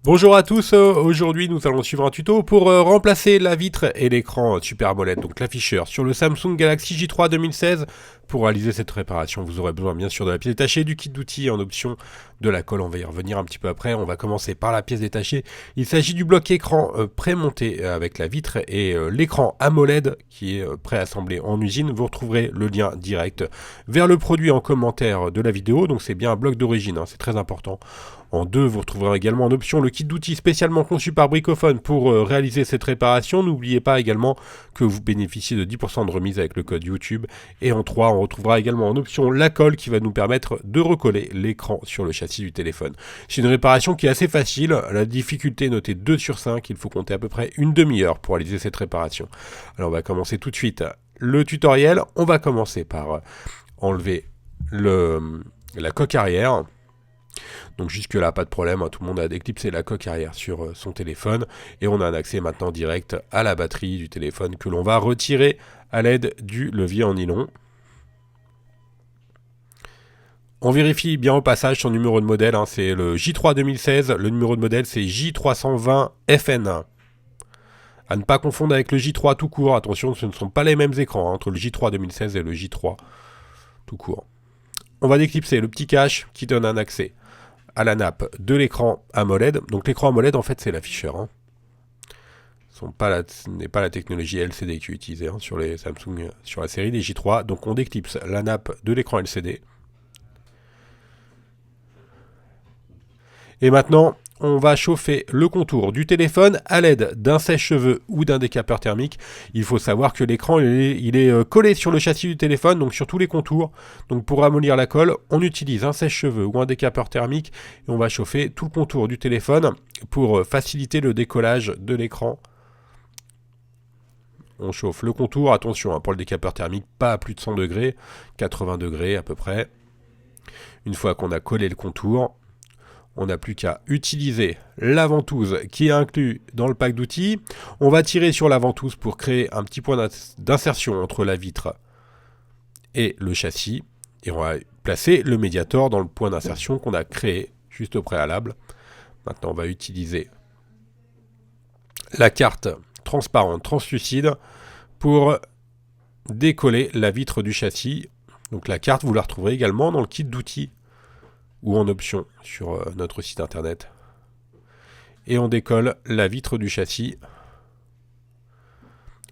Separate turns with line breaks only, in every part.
Bonjour à tous, aujourd'hui nous allons suivre un tuto pour remplacer la vitre et l'écran Super AMOLED, donc l'afficheur, sur le Samsung Galaxy J3 2016. Pour réaliser cette réparation, vous aurez besoin bien sûr de la pièce détachée, du kit d'outils en option, de la colle, on va y revenir un petit peu après. On va commencer par la pièce détachée. Il s'agit du bloc écran pré-monté avec la vitre et l'écran AMOLED qui est préassemblé en usine. Vous retrouverez le lien direct vers le produit en commentaire de la vidéo, donc c'est bien un bloc d'origine, c'est très important. En deux, vous retrouverez également en option le kit d'outils spécialement conçu par Bricophone pour réaliser cette réparation. N'oubliez pas également que vous bénéficiez de 10% de remise avec le code YouTube. Et en 3, on retrouvera également en option la colle qui va nous permettre de recoller l'écran sur le châssis du téléphone. C'est une réparation qui est assez facile. La difficulté est notée 2 sur 5. Il faut compter à peu près une demi-heure pour réaliser cette réparation. Alors on va commencer tout de suite le tutoriel. On va commencer par enlever la coque arrière. Donc jusque là pas de problème, tout le monde a déclipsé la coque arrière sur son téléphone et on a un accès maintenant direct à la batterie du téléphone que l'on va retirer à l'aide du levier en nylon. On vérifie bien au passage son numéro de modèle, c'est le J3 2016, le numéro de modèle c'est J320FN. À ne pas confondre avec le J3 tout court, attention ce ne sont pas les mêmes écrans entre le J3 2016 et le J3 tout court. On va déclipser le petit cache qui donne un accès à la nappe de l'écran AMOLED. Donc l'écran AMOLED en fait c'est l'afficheur. Ce n'est pas la technologie LCD qui est utilisée sur les Samsung, sur la série des J3. Donc on déclipse la nappe de l'écran LCD. Et maintenant on va chauffer le contour du téléphone à l'aide d'un sèche-cheveux ou d'un décapeur thermique. Il faut savoir que l'écran il est collé sur le châssis du téléphone, donc sur tous les contours. Donc pour ramollir la colle, on utilise un sèche-cheveux ou un décapeur thermique et on va chauffer tout le contour du téléphone pour faciliter le décollage de l'écran. On chauffe le contour, attention pour le décapeur thermique, pas à plus de 100 degrés, 80 degrés à peu près. Une fois qu'on a collé le contour, on n'a plus qu'à utiliser la ventouse qui est inclue dans le pack d'outils. On va tirer sur la ventouse pour créer un petit point d'insertion entre la vitre et le châssis. Et on va placer le Mediator dans le point d'insertion qu'on a créé juste au préalable. Maintenant, on va utiliser la carte transparente translucide pour décoller la vitre du châssis. Donc la carte, vous la retrouverez également dans le kit d'outils ou en option sur notre site internet. Et on décolle la vitre du châssis.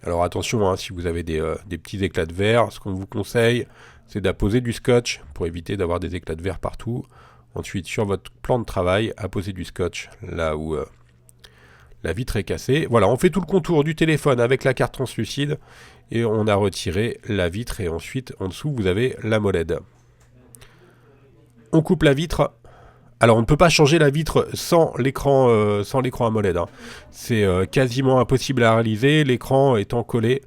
Alors attention, si vous avez des petits éclats de verre, ce qu'on vous conseille, c'est d'apposer du scotch pour éviter d'avoir des éclats de verre partout. Ensuite, sur votre plan de travail, apposez du scotch là où la vitre est cassée. Voilà, on fait tout le contour du téléphone avec la carte translucide et on a retiré la vitre et ensuite, en dessous, vous avez l'AMOLED. On coupe la vitre. Alors on ne peut pas changer la vitre sans l'écran AMOLED. C'est quasiment impossible à réaliser. L'écran étant collé,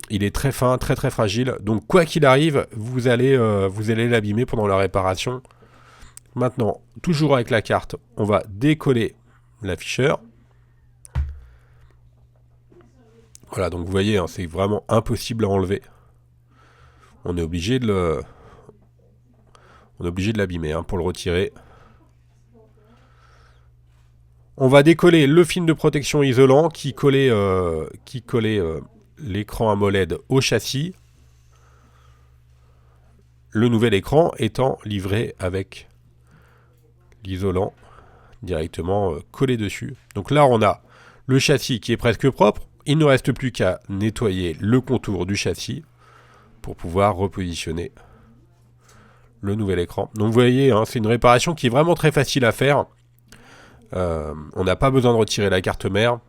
il est très fin, très très fragile. Donc quoi qu'il arrive, vous allez l'abîmer pendant la réparation. Maintenant, toujours avec la carte, on va décoller l'afficheur. Voilà, donc vous voyez, c'est vraiment impossible à enlever. On est obligé de l'abîmer pour le retirer. On va décoller le film de protection isolant qui collait l'écran AMOLED au châssis. Le nouvel écran étant livré avec l'isolant directement collé dessus. Donc là, on a le châssis qui est presque propre. Il ne reste plus qu'à nettoyer le contour du châssis pour pouvoir repositionner le nouvel écran. Donc vous voyez, c'est une réparation qui est vraiment très facile à faire. On n'a pas besoin de retirer la carte mère.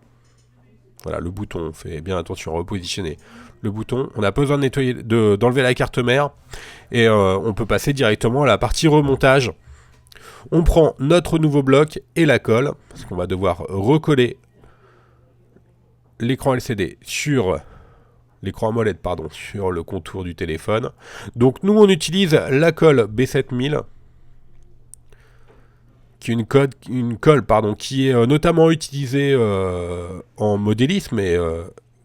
Voilà, le bouton, on fait bien attention à repositionner le bouton. On n'a pas besoin d'enlever la carte mère. Et on peut passer directement à la partie remontage. On prend notre nouveau bloc et la colle, parce qu'on va devoir recoller l'écran LCD sur l'écran AMOLED sur le contour du téléphone. Donc nous on utilise la colle B7000 qui est une colle qui est notamment utilisée en modélisme et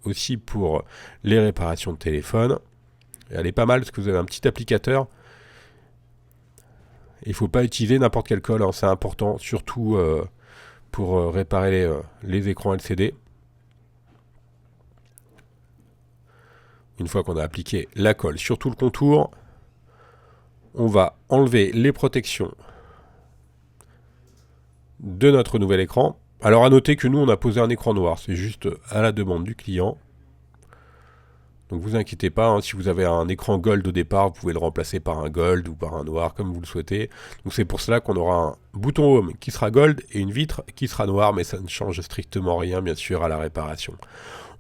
aussi pour les réparations de téléphone. Elle est pas mal parce que vous avez un petit applicateur. Il ne faut pas utiliser n'importe quelle colle, c'est important, surtout pour réparer les écrans LCD. Une fois qu'on a appliqué la colle sur tout le contour, on va enlever les protections de notre nouvel écran. Alors à noter que nous on a posé un écran noir, c'est juste à la demande du client. Donc vous inquiétez pas, hein, si vous avez un écran gold au départ, vous pouvez le remplacer par un gold ou par un noir comme vous le souhaitez. Donc c'est pour cela qu'on aura un bouton home qui sera gold et une vitre qui sera noire, mais ça ne change strictement rien bien sûr à la réparation.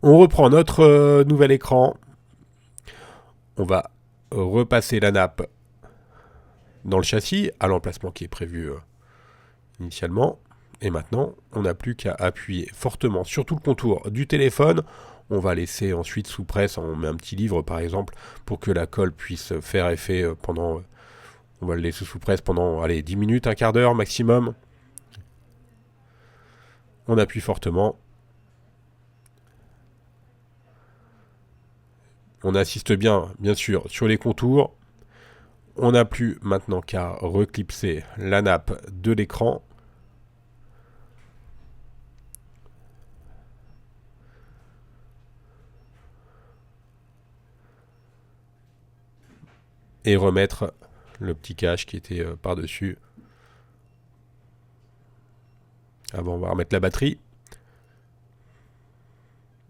On reprend notre nouvel écran. On va repasser la nappe dans le châssis à l'emplacement qui est prévu initialement. Et maintenant, on n'a plus qu'à appuyer fortement sur tout le contour du téléphone. On va laisser ensuite sous presse, on met un petit livre par exemple, pour que la colle puisse faire effet pendant... on va le laisser sous presse pendant, allez, 10 minutes, un quart d'heure maximum. On appuie fortement. On assiste bien sûr, sur les contours. On n'a plus maintenant qu'à reclipser la nappe de l'écran. Et remettre le petit cache qui était par-dessus. Avant, on va remettre la batterie.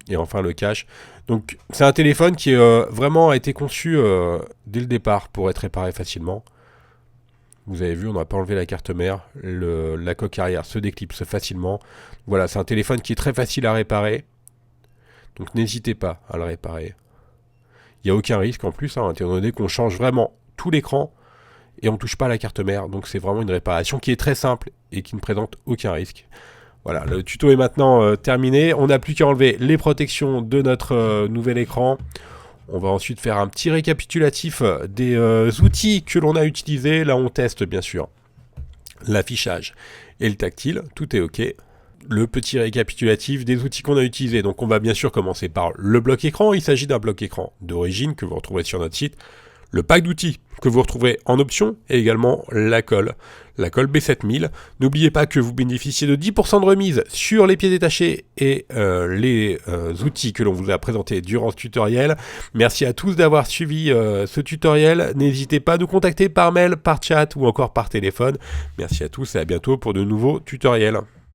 Et enfin le cache. Donc c'est un téléphone qui vraiment a été conçu dès le départ pour être réparé facilement. Vous avez vu, on n'a pas enlevé la carte mère. La coque arrière se déclipse facilement. Voilà, c'est un téléphone qui est très facile à réparer. Donc n'hésitez pas à le réparer. Il n'y a aucun risque en plus, hein, étant donné qu'on change vraiment tout l'écran et on ne touche pas à la carte mère. Donc c'est vraiment une réparation qui est très simple et qui ne présente aucun risque. Voilà, le tuto est maintenant terminé. On n'a plus qu'à enlever les protections de notre nouvel écran. On va ensuite faire un petit récapitulatif des outils que l'on a utilisés. Là, on teste bien sûr l'affichage et le tactile. Tout est OK. Le petit récapitulatif des outils qu'on a utilisés. Donc on va bien sûr commencer par le bloc écran. Il s'agit d'un bloc écran d'origine que vous retrouverez sur notre site. Le pack d'outils que vous retrouverez en option et également la colle B7000. N'oubliez pas que vous bénéficiez de 10% de remise sur les pièces détachées et les outils que l'on vous a présentés durant ce tutoriel. Merci à tous d'avoir suivi ce tutoriel. N'hésitez pas à nous contacter par mail, par chat ou encore par téléphone. Merci à tous et à bientôt pour de nouveaux tutoriels.